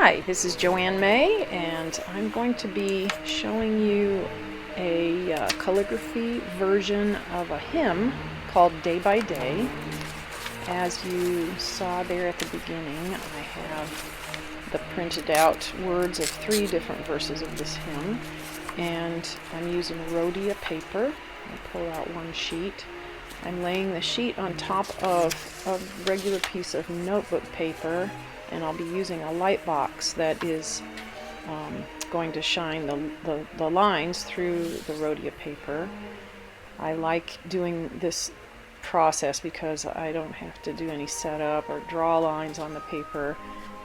Hi, this is Joanne May, and I'm going to be showing you a calligraphy version of a hymn called Day by Day. As you saw there at the beginning, I have the printed out words of 3 different verses of this hymn, and I'm using Rhodia paper. I pull out one sheet. I'm laying the sheet on top of a regular piece of notebook paper, and I'll be using a light box that is going to shine the lines through the Rhodia paper. I like doing this process because I don't have to do any setup or draw lines on the paper,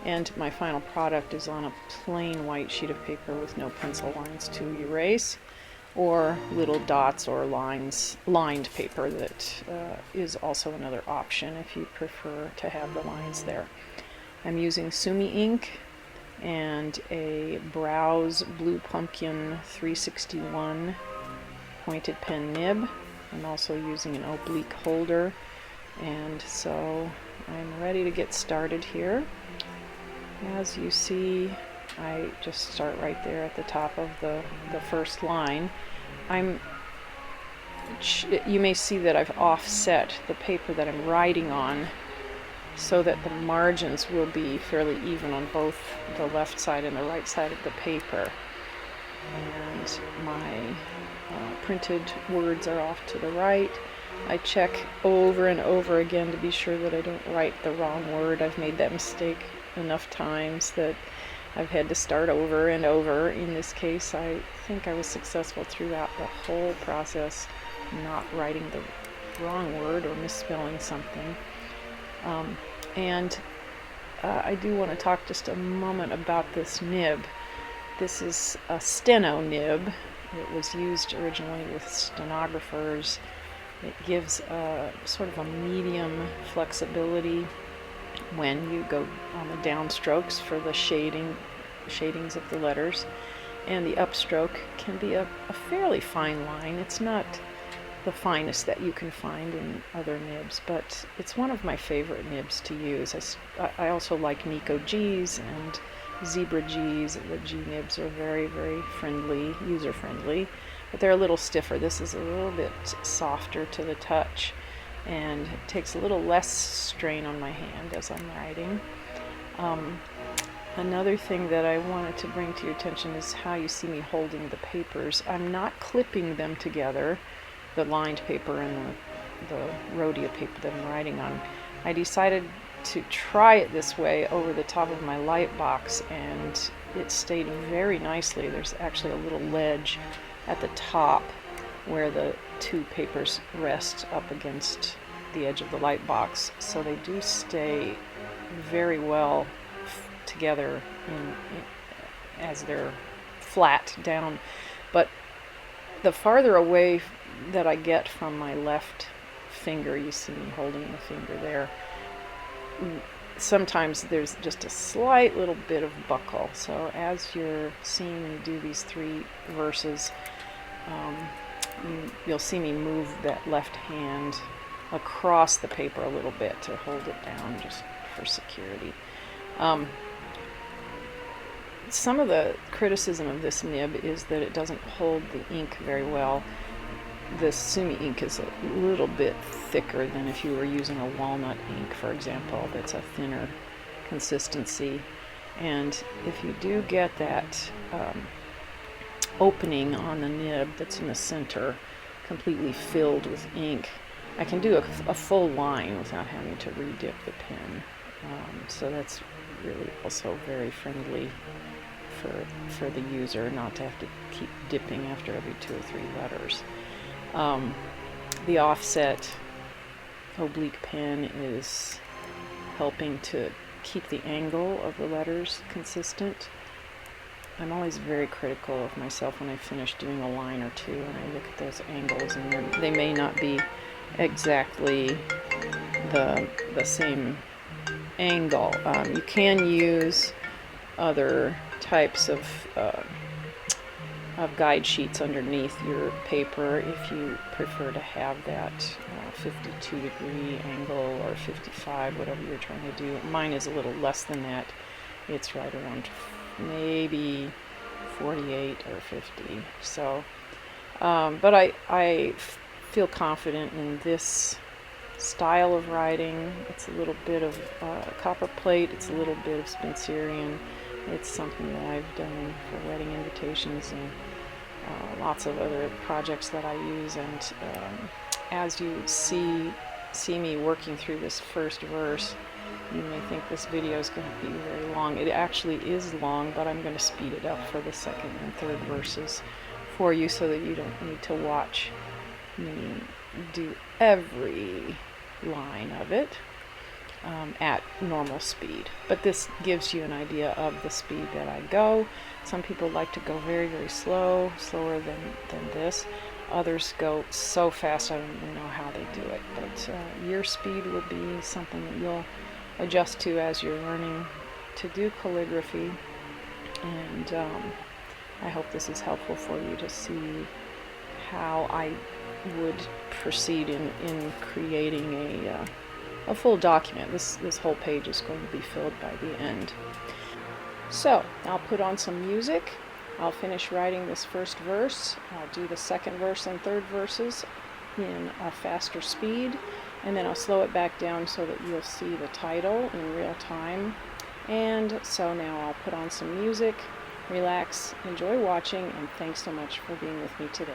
and my final product is on a plain white sheet of paper with no pencil lines to erase, or little dots or lines, lined paper that is also another option if you prefer to have the lines there. I'm using Sumi ink and a Brause Blue Pumpkin 361 pointed pen nib. I'm also using an Oblique holder, and so I'm ready to get started here. As you see, I just start right there at the top of the first line. You may see that I've offset the paper that I'm writing on so that the margins will be fairly even on both the left side and the right side of the paper. And my printed words are off to the right. I check over and over again to be sure that I don't write the wrong word. I've made that mistake enough times that I've had to start over and over. In this case, I think I was successful throughout the whole process, not writing the wrong word or misspelling something. I do want to talk just a moment about this nib. This is a steno nib. It was used originally with stenographers. It gives a sort of a medium flexibility when you go on the downstrokes for the shadings of the letters, and the upstroke can be a fairly fine line. It's not the finest that you can find in other nibs, but it's one of my favorite nibs to use. I also like Nico G's and Zebra G's. The G nibs are very, very friendly, user-friendly, but they're a little stiffer. This is a little bit softer to the touch, and it takes a little less strain on my hand as I'm writing. Another thing that I wanted to bring to your attention is how you see me holding the papers. I'm not clipping them together, the lined paper and the Rhodia paper that I'm writing on. I decided to try it this way over the top of my light box, and it stayed very nicely. There's actually a little ledge at the top where the 2 papers rest up against the edge of the light box, so they do stay very well together as they're flat down. But the farther away that I get from my left finger, you see me holding the finger there, sometimes there's just a slight little bit of buckle. So as you're seeing me do these 3 verses, you'll see me move that left hand across the paper a little bit to hold it down just for security. Some of the criticism of this nib is that it doesn't hold the ink very well. The Sumi ink is a little bit thicker than if you were using a walnut ink, for example. That's a thinner consistency. And if you do get that opening on the nib that's in the center completely filled with ink, I can do a full line without having to redip the pen. So that's really also very friendly for the user, not to have to keep dipping after every 2 or 3 letters. The offset Oblique pen is helping to keep the angle of the letters consistent. I'm always very critical of myself when I finish doing a line or 2, and I look at those angles, and they may not be exactly the same angle. You can use other types of guide sheets underneath your paper if you prefer to have that 52-degree angle or 55, whatever you're trying to do. Mine is a little less than that, it's right around maybe 48 or 50. So, but I feel confident in this style of writing. It's a little bit of copper plate, it's a little bit of Spencerian. It's something that I've done for wedding invitations and lots of other projects that I use. And as you see me working through this first verse, you may think this video is going to be very long. It actually is long, but I'm going to speed it up for the second and third verses for you so that you don't need to watch me do every line of it at normal speed. But this gives you an idea of the speed that I go. Some people like to go very, very slow, slower than this. Others go so fast I don't even know how they do it. But your speed will be something that you'll adjust to as you're learning to do calligraphy. And I hope this is helpful for you to see how I would proceed in creating a full document. This whole page is going to be filled by the end. So I'll put on some music. I'll finish writing this first verse. I'll do the second verse and third verses in a faster speed, and then I'll slow it back down so that you'll see the title in real time. And so now I'll put on some music, relax, enjoy watching, and thanks so much for being with me today.